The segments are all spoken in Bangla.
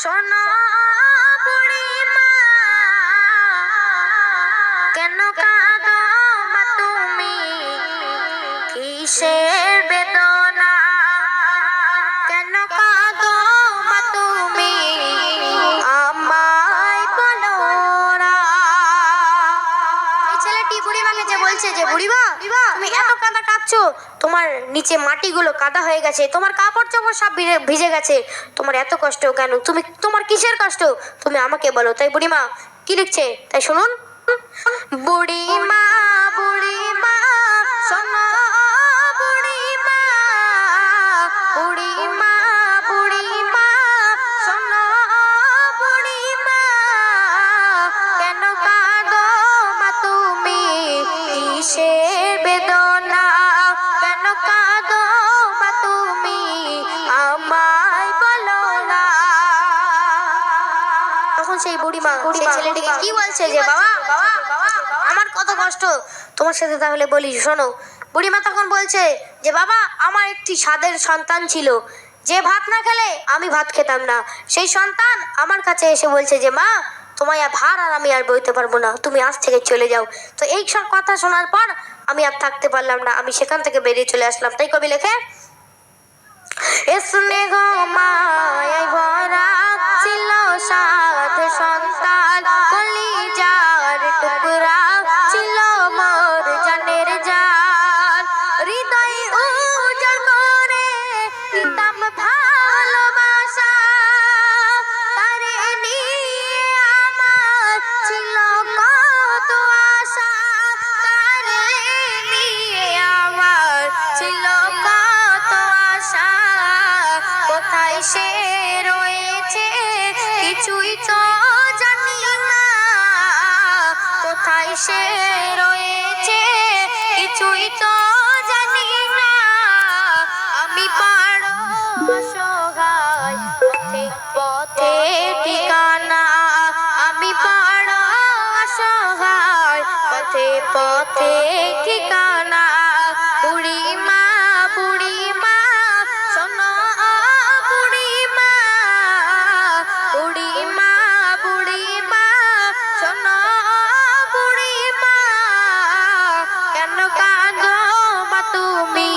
শোনো বুড়িমা, কেন কাঁদো মা তুমি, কিসের বেদনা, কেন কাঁদো মা তুমি, আমায় বলো না। এই ছেলেটি বুড়িমাকে যে বলছে যে বুড়িমা তুমি এত কাঁদা কাঁদছো, তোমার নিচে মাটিগুলো কাদা হয়ে গেছে, তোমার কাপড় চোপড় সব ভিজে গেছে, তোমার এত কষ্ট কেন, তুমি তোমার কিসের কষ্ট তুমি আমাকে বলো। তাই বুড়িমা কি লিখছে তাই শুনুন। বুড়িমা বুড়িমা শোনো বুড়িমা, বুড়িমা বুড়িমা শোনো বুড়িমা, কেন কাঁদো মা তুমি, কিসের বেদনা, কেন কাঁদো মা তুমি, আমায় বলো না। তখন সেই বুড়িমা সেই ছেলেটিকে কি বলছে যে বাবা আমার কত কষ্ট তোমার সাথে তাহলে বলি শোনো। বুড়িমা তখন বলছে যে বাবা আমার একটি সাধের সন্তান ছিল, যে ভাত না খেলে আমি ভাত খেতাম না, সেই সন্তান আমার কাছে এসে বলছে যে মা তোমায় ভার আর আমি আর বইতে পারবো না, তুমি আজ থেকে চলে যাও। তো এই সব কথা শোনার পর আমি আর থাকতে পারলাম না, আমি সেখান থেকে বেরিয়ে চলে আসলাম। তাই কবি লেখে স্নেহ মায়ায় ভরা ছিল সাধ সন্তান, কলিজার টুকরা ছিল মোর জানের জান, হৃদয় উজাড় করে দিতাম ভালোবাসা, তারে নিয়ে আমার ছিল কত আশা, তারে নিয়ে আমার ছিল কত আশা, কোথায় সে রয়েছে কিছুই তো জানি না, কোথায় সে রয়েছে কিছুই তো জানি না, আমি পাড়ো অসহায় পথে পথে ঠিকানা, আমি পাড়ো অসহায় পথে পথে ঠিকানা, বুড়িমা বুড়িমা শোনো বুড়িমা, বুড়িমা বুড়িমা শোনো বুড়িমা, কেন কাঁদো মা তুমি,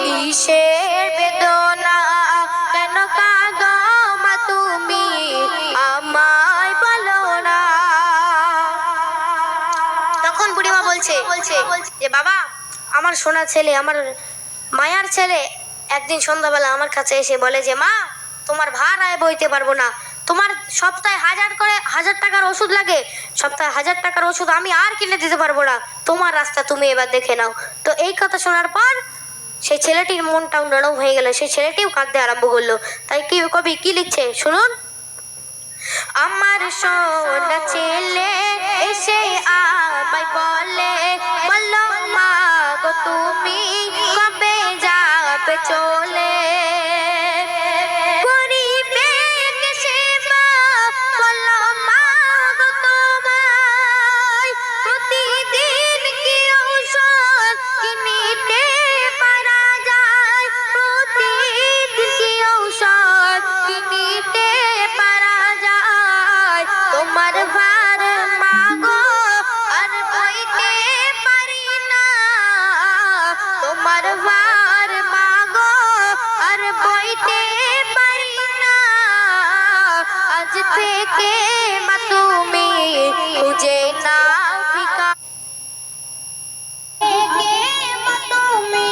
কিসের বেদনা, কেন কাঁদো মা তুমি, আমায় বলো না। তখন বুড়িমা বলছে যে বাবা আমার সোনা ছেলে, আমার মায়ার ছেলে একদিন সন্ধ্যাবেলা আমার কাছে এসে বলে যে মা তোমার ভার আয় বইতে পারবো না, তোমার সপ্তাহে 1000 টাকার ওষুধ লাগে, সপ্তাহে 1000 টাকার ওষুধ আমি আর কিনে দিতে পারবো না, তোমার রাস্তা তুমি এবার দেখে নাও। তো এই কথা শোনার পর সেই ছেলেটির মনটাও নরম হয়ে গেল, সেই ছেলেটিও কাঁদতে আরম্ভ করলো। তাই কি কবি কি লিখছে শুনুন। আমার সোনা ছেলে এসে আমায় বলে বলো মা গো তুমি কবে যাবে চলে, গরিবে কিসে মা বলো মা গো তোমায়, প্রতিদিন কি ঔষধ কিনিতে পারা যায়, প্রতিদিন কি ঔষধ কিনিতে পারা যায়, তোমার ভার মাগো আর বইতে পারি না, তোমার ভার মাগো আর বইতে পারি না, আজ থেকে মা তুমি খুঁজে নাও ঠিকানা, মা তুমি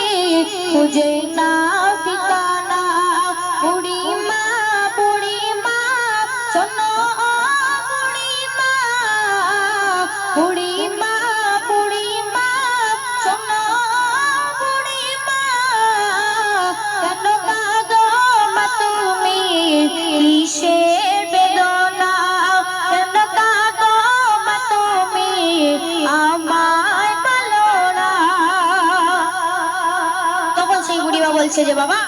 খুঁজে নাও ঠিকানা, বুড়িমা বুড়িমা শোনো বুড়িমা, বুড়িমা বুড়িমা শোনো বুড়িমা, কেন কাঁদো মা তুমি, কিসের বেদনা, কেন কাঁদো মা তুমি, আমায় বলো না। তখন সেই বুড়িমা বলছে যে বাবা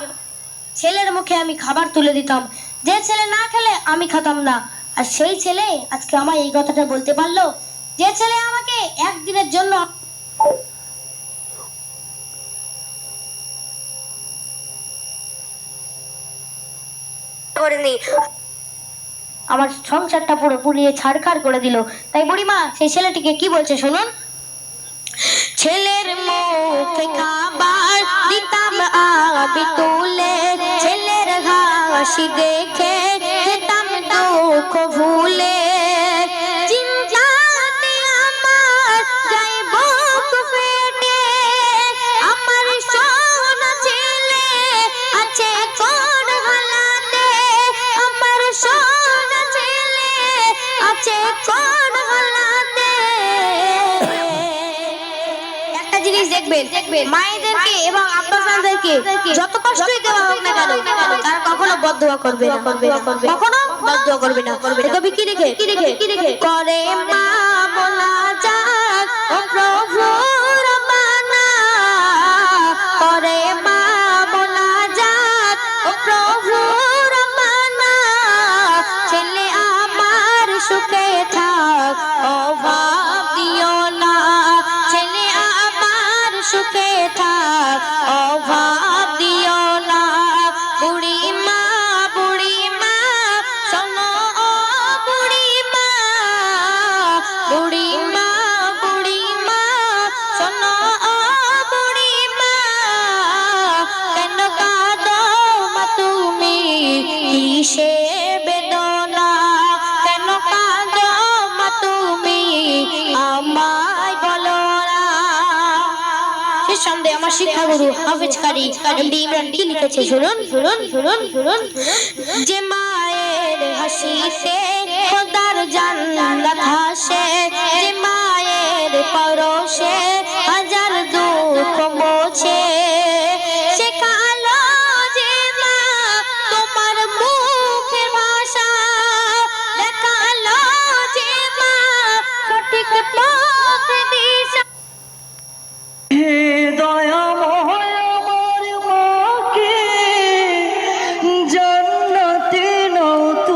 ছেলের মুখে আমি খাবার তুলে দিতাম, যে ছেলে না খেলে আমি খেতাম না, আর সেই ছেলে আজকে আমায় এই কথাটা বলতে পারলো, যে ছেলে আমাকে একদিনের জন্য করেনি, আমার সংসারটা পুরো পুড়িয়ে ছাড়খাড় করে দিল। তাই বুড়িমা সেই ছেলেটিকে কি বলছে শুনুন। ছেলের মুখে খাবার দিতাম আমি তুলে, ছেলের হাসি দেখে খেতাম দুঃখ ভুলে, চিন্তাতে আমার যায় বুক ফেটে, আমার সোনা ছেলে আছে কোন হালাতে, আমার সোনা ছেলে আছে কোন হালাতে। একটা জিনিস দেখবেন, মায়েদেরকে এবং আব্বাজানদেরকে যত কষ্টই দেওয়া হোক না কেন তারা কখনো বদদুয়া করবে না, কখনো বদদুয়া করবে না। কবি কি রেখে করে মা বলা যাক ও প্রভু রব্বানা, করে মা বলা যাক ও প্রভু রব্বানা, ছেলে আমার সুখে থাক অভাব দিও না, ছেলে আমার সুখে থাক অভাব দিও না। বুড়ি মা শোনো ও বুড়ি মা, বুড়ি মা শোনো ও বুড়ি মা, কেন কাঁদো মা তুমি কিসে বেদনা, কেন কাঁদো মা তুমি আমায় বলো না। শেষ সন্দেহে আমার শিক্ষাগুরু হাফেজ কারি এমডি ইমরান কি লিখেছে শুনুন। যে মায়ের হাসিতে খোদার জান্নাত হাসে, যে মায়ের পরশে হাজার